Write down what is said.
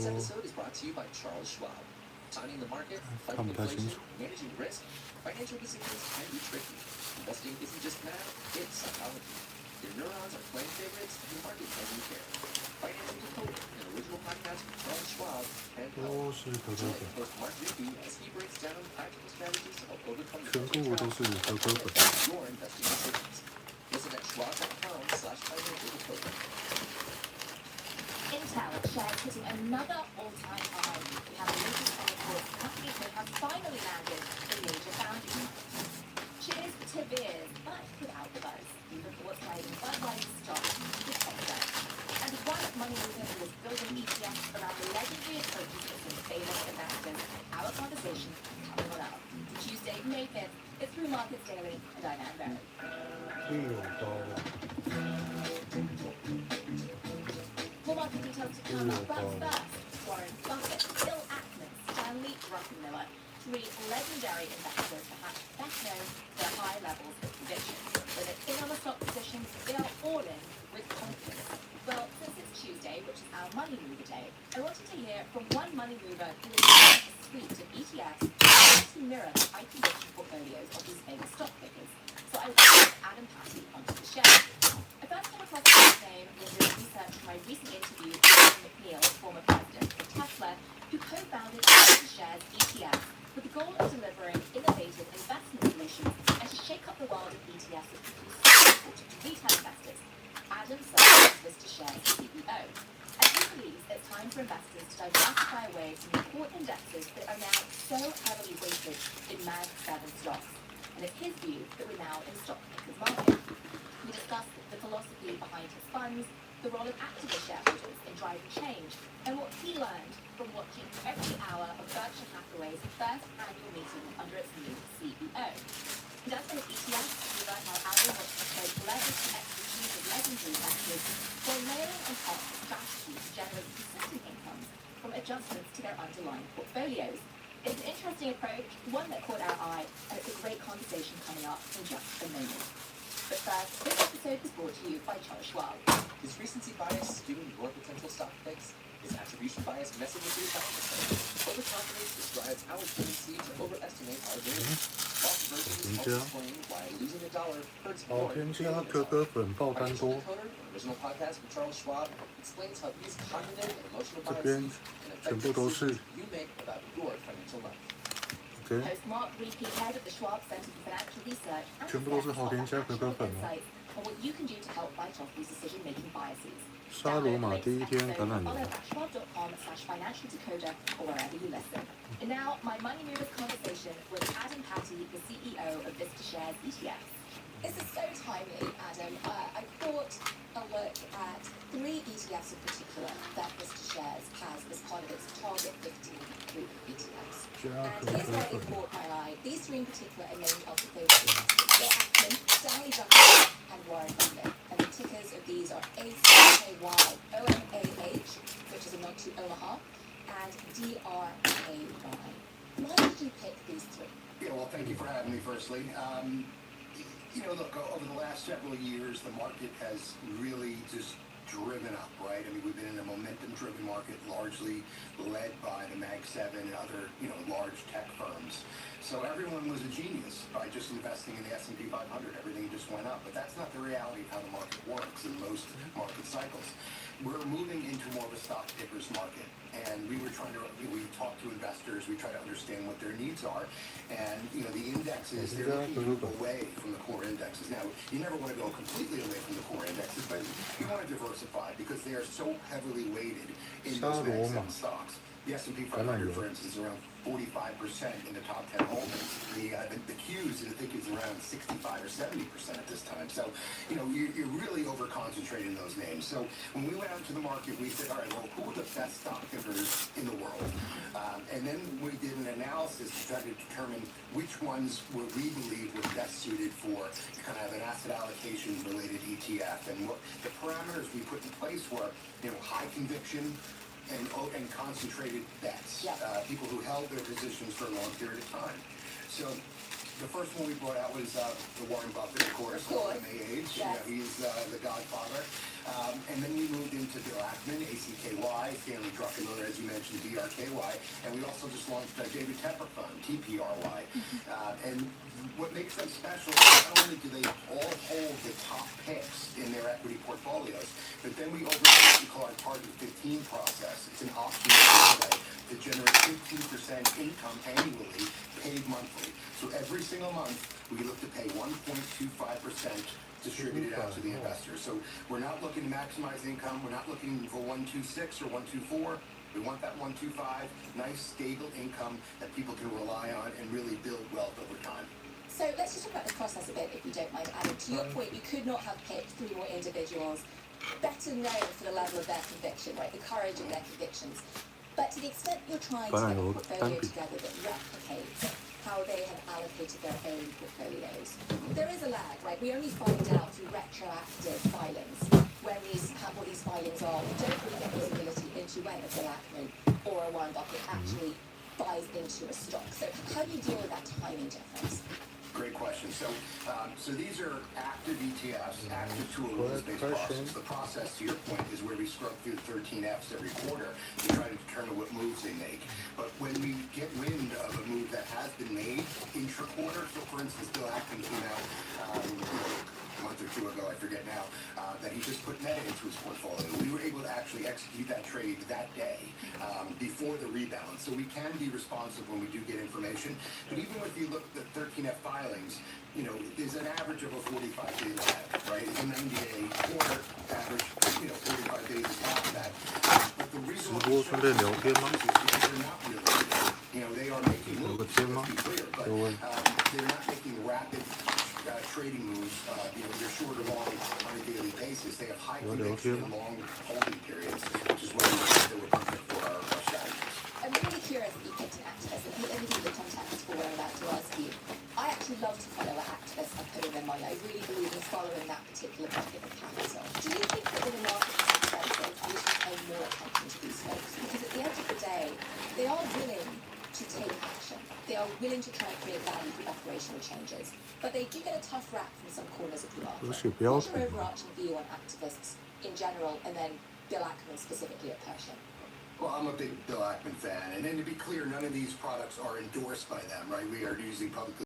episode is brought to you by Charles Schwab. Timing the market, 看 fighting 不太清 inflation, 楚。 managing risk. Financial decisions can be tricky. Investing isn't just math, it's psychology. Your neurons are playing favorites, and the market doesn't care. Financial Decoded, an original podcast from Charles Schwab, and 都是可可 join 粉， host Mark Rigby as he breaks down practical strategies to help overcome the 全 mental 部都 traps 是可可粉。 of your investing decisions. Listen at schwab.com/financial decoded. Intel shares hitting another all-time high. We have the latest on reports the company could have finally landed the major foundry market. Cheers to beers, but without the buzz. Even what's trading Budweiser stock with confidence. And one money mover who is building ETFs around the legendary approaches of some famous investors. Our conversation coming on up. Tuesday, May 5th, it's Through Markets Daily, and I'm Anne Berry. 六刀啊， More market details to come up, but first, Warren Buffett, Bill Ackman, Stanley Druckenmiller, three legendary investors perhaps best known for their high levels of conviction. Whether in on the stock positions, they are all in with confidence. Well, since it's Tuesday, which is our Money Mover Day, I wanted to hear from one money mover who is using a suite of ETFs to mirror the high conviction portfolios of these famous stock pickers. So I welcomed Adam Patty onto the show. I first came across his name with his research from my recent interview with John McNeil, former president of Tesla, who co-founded Shares ETF with the goal of delivering innovative investment solutions and to shake up the world of ETFs that produce support to retail investors. Adam serves as Shares CEO, and he believes it's time for investors to diversify away from the core indexes that are now so heavily weighted in Mag 7 stocks. And it's his view that we're now in a stock pickers market. We discussed the philosophy behind his funds, the role of activist shareholders in driving change, and what he learned from watching every hour of Berkshire Hathaway's first annual meeting under its new CEO. And as for his ETFs, we learned how Adam wants to show leverage the expertise of legendary investors while layering on top a strategy to generate consistent incomes from adjustments to their underlying portfolios. It's an interesting approach, one that caught our eye, and it's a great conversation coming up in just a moment. But first, this episode is brought to you by Charles Schwab. Is recency bias skewing your potential stock picks? Is attribution bias messing with your balance? Overconfidence describes our tendency to overestimate our gains. Loss aversion helps explain why losing a dollar hurts 好 more 添 than 加 gaining a 可 dollar. 可粉爆单 Financial 多， Decoder, an original podcast from Charles Schwab, explains how these cognitive and emotional 这边 biases can affect 全部都是 decisions you make about your financial life. OK， Host Mark Rigby, head of the Schwab Center for Financial Research, and 全部都是好添加可可粉哦。 insights on what you can do to help fight off these decision-making biases. 沙罗马第一天橄榄油， Follow at schwab.com/financial decoder or wherever you listen. And now, my Money Movers conversation with Adam Patty, the CEO of Shares ETFs. This is so timely, Adam. I caught a look at three ETFs in particular that Shares has as part of its target 15 group of ETFs. 加 And 可 here's 可 why they 粉， caught my eye. These three in particular are named after favorites. Bill Ackman, Stanley Druckenmiller, and Warren Buffett. And the tickers of these are AKY-OMAH, which is a nod to Omaha, and DRAY. Why did you pick these three? Yeah, well, thank you for having me, firstly. Look, over the last several years, the market has really just driven up, right? I mean, we've been in a momentum-driven market, largely led by the Mag 7 and other, large tech firms. So everyone was a genius by just investing in the S&P 500. Everything just went up. But that's not the reality of how the market works in most market cycles. We're moving into more of a stock pickers market. And we talk to investors, we try to understand what their needs are. And, the indexes, they're looking to move away from the core indexes. Now, you never want to go completely away from the core indexes, but you want to diversify because they are so heavily weighted in those Mag 7 stocks. The S&P 500, for instance, is around 45% in the top 10 holdings. The Qs, I think, is around 65 or 70% at this time. So, you're really over-concentrating those names. So when we went out to the market, we said, all right, well, who are the best stock pickers in the world? And then we did an analysis to try to determine which ones we believe were best suited for kind of an asset allocation-related ETF. And what the parameters we put in place were, high conviction, and concentrated bets. Yeah. People who held their positions for a long period of time. So the first one we brought out was the Warren Buffett, of course. May age. Yes. He's the godfather. And then we moved into Bill Ackman, ACKY, Stanley Druckenmiller, as you mentioned, DRKY. And we also just launched David Tepper Fund, TPRY. And what makes them special is not only do they all hold the top picks in their equity portfolios, but then we overlay what we call our Target 15 process. It's an option to generate 15% income annually, paid monthly. So every single month, we look to pay 1.25% distributed out to the investors. So we're not looking to maximize income. We're not looking for 126 or 124. We want that 125, nice stable income that people can rely on and really build wealth over time. So let's just talk about the process a bit, if you don't mind, Adam. To your point, you could not have picked 3 more individuals better known for the level of their conviction, right? The courage of their convictions. But to the extent you're trying to get a portfolio together that replicates how they have allocated their own portfolios, there is a lag, right? We only find out through retroactive filings when what these filings are. We don't really get visibility into when a Bill Ackman or a Warren Buffett actually buys into a stock. So how do you deal with that timing difference? Great question. So these are active ETFs, active to a rules-based process. The process, to your point, is where we scrub through 13 Fs every quarter to try to determine what moves they make. But when we get wind of a move that has been made intra-quarter, so for instance, Bill Ackman came out a month or 2 ago, I forget now, that he just put Meta into his portfolio. We were able to actually execute that trade that day before the rebalance. So we can be responsive when we do get information. But even if you look at the 13F filings, there's an average of a 45-day lag, right? It's a 90-day quarter average, 45 days is half of that. But the reason why we show this is because they're not really, they are making moves, let's be clear, but they're not making rapid trading moves, they're short or long on a daily basis. They have high conviction and long holding periods, which is why they were perfect for our strategies. I'm really curious that you picked an activist, and everything the contact is for what I'm about to ask you. I actually love to follow what activists are putting their money. I really believe in following that particular bucket of capital. Do you think that in a market that's expensive, we should pay more attention to these folks? Because at the end of the day, they are willing to take action. They are willing to try and create value through operational changes. But they do get a tough rap from some corners of the market. What's your overarching view on activists in general, and then Bill Ackman specifically at Pershing? Well, I'm a big Bill Ackman fan. And then to be clear, none of these products are endorsed by them, right? We are using publicly